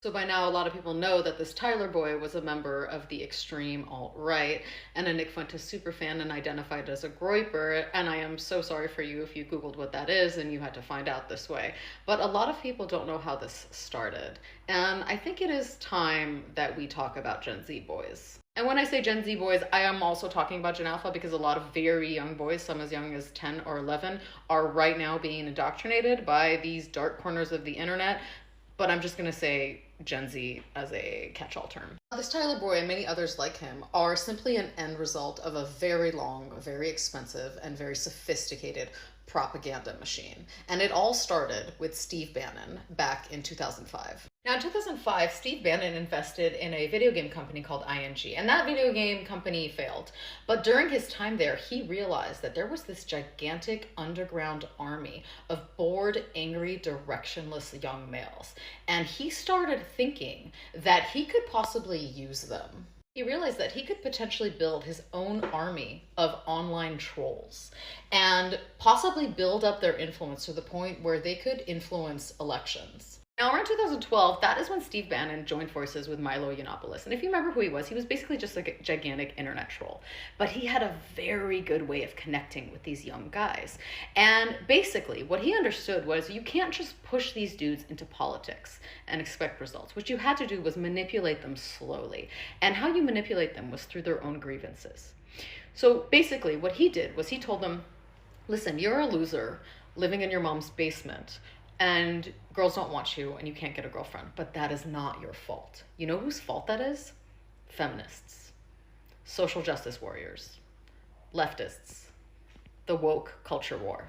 So by now, a lot of people know that this Tyler boy was a member of the extreme alt-right and a Nick Fuentes superfan and identified as a Groyper. And I am so sorry for you if you Googled what that is and you had to find out this way. But a lot of people don't know how this started. And I think it is time that we talk about Gen Z boys. And when I say Gen Z boys, I am also talking about Gen Alpha because a lot of very young boys, some as young as 10 or 11, are right now being indoctrinated by these dark corners of the internet. But I'm just going to say Gen Z as a catch-all term. This Tyler boy and many others like him are simply an end result of a very long, very expensive, and very sophisticated propaganda machine. And it all started with Steve Bannon back in 2005. Now, in 2005, Steve Bannon invested in a video game company called ING, and that video game company failed. But during his time there, he realized that there was this gigantic underground army of bored, angry, directionless young males. And he started thinking that he could possibly use them. He realized that he could potentially build his own army of online trolls and possibly build up their influence to the point where they could influence elections. Now, around 2012, that is when Steve Bannon joined forces with Milo Yiannopoulos. And if you remember who he was basically just like a gigantic internet troll. But he had a very good way of connecting with these young guys. And basically, what he understood was you can't just push these dudes into politics and expect results. What you had to do was manipulate them slowly. And how you manipulate them was through their own grievances. So basically, what he did was he told them, listen, you're a loser living in your mom's basement. And girls don't want you and you can't get a girlfriend, but that is not your fault. You know whose fault that is? Feminists, social justice warriors, leftists, the woke culture war.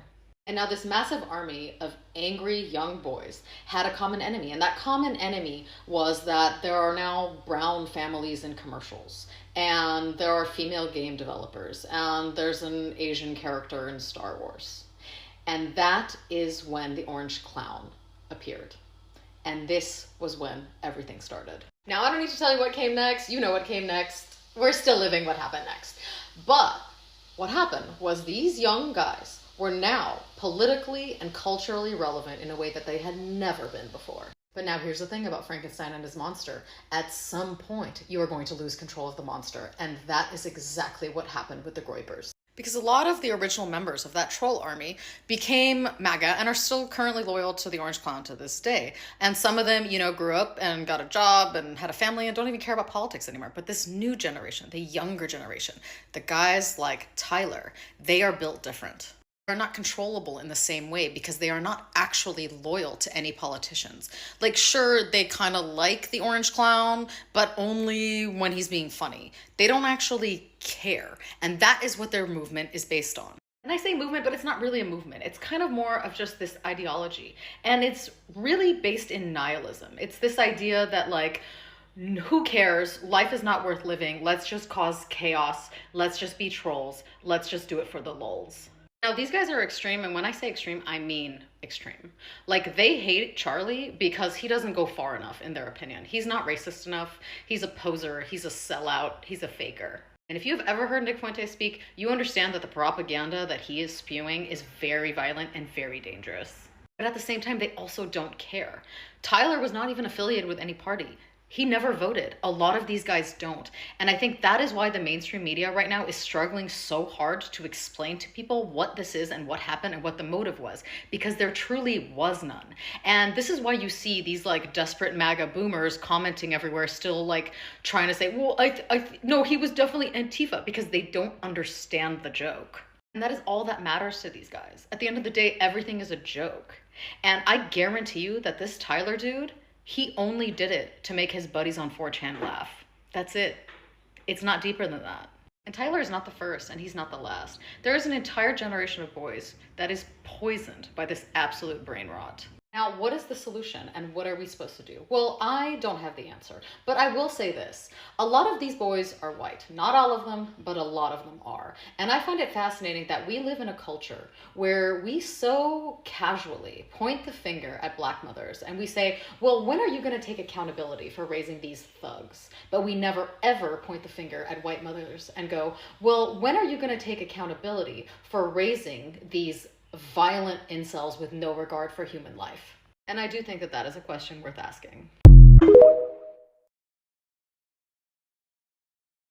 And now this massive army of angry young boys had a common enemy. And that common enemy was that there are now brown families in commercials. And there are female game developers. And there's an Asian character in Star Wars. And that is when the Orange Clown appeared. And this was when everything started. Now, I don't need to tell you what came next. You know what came next. We're still living what happened next. But what happened was these young guys were now politically and culturally relevant in a way that they had never been before. But now here's the thing about Frankenstein and his monster. At some point, you are going to lose control of the monster. And that is exactly what happened with the Groypers. Because a lot of the original members of that troll army became MAGA and are still currently loyal to the Orange Clown to this day. And some of them, grew up and got a job and had a family and don't even care about politics anymore. But this new generation, the younger generation, the guys like Tyler, they are built different. Are not controllable in the same way because they are not actually loyal to any politicians. Like, sure, they kind of like the Orange Clown, but only when he's being funny. They don't actually care. And that is what their movement is based on. And I say movement, but it's not really a movement. It's kind of more of just this ideology. And it's really based in nihilism. It's this idea that, like, who cares? Life is not worth living. Let's just cause chaos. Let's just be trolls. Let's just do it for the lulz. Now, these guys are extreme, and when I say extreme, I mean extreme. Like, they hate Charlie because he doesn't go far enough, in their opinion. He's not racist enough. He's a poser. He's a sellout. He's a faker. And if you've ever heard Nick Fuentes speak, you understand that the propaganda that he is spewing is very violent and very dangerous. But at the same time, they also don't care. Tyler was not even affiliated with any party. He never voted. A lot of these guys don't. And I think that is why the mainstream media right now is struggling so hard to explain to people what this is and what happened and what the motive was, because there truly was none. And this is why you see these like desperate MAGA boomers commenting everywhere, still like trying to say, well, no, he was definitely Antifa, because they don't understand the joke. And that is all that matters to these guys. At the end of the day, everything is a joke. And I guarantee you that this Tyler dude, he only did it to make his buddies on 4chan laugh. That's it. It's not deeper than that. And Tyler is not the first, and he's not the last. There is an entire generation of boys that is poisoned by this absolute brain rot. Now, what is the solution and what are we supposed to do? Well, I don't have the answer, but I will say this. A lot of these boys are white. Not all of them, but a lot of them are. And I find it fascinating that we live in a culture where we so casually point the finger at Black mothers and we say, well, when are you going to take accountability for raising these thugs? But we never ever point the finger at white mothers and go, well, when are you going to take accountability for raising these violent incels with no regard for human life? And I do think that that is a question worth asking.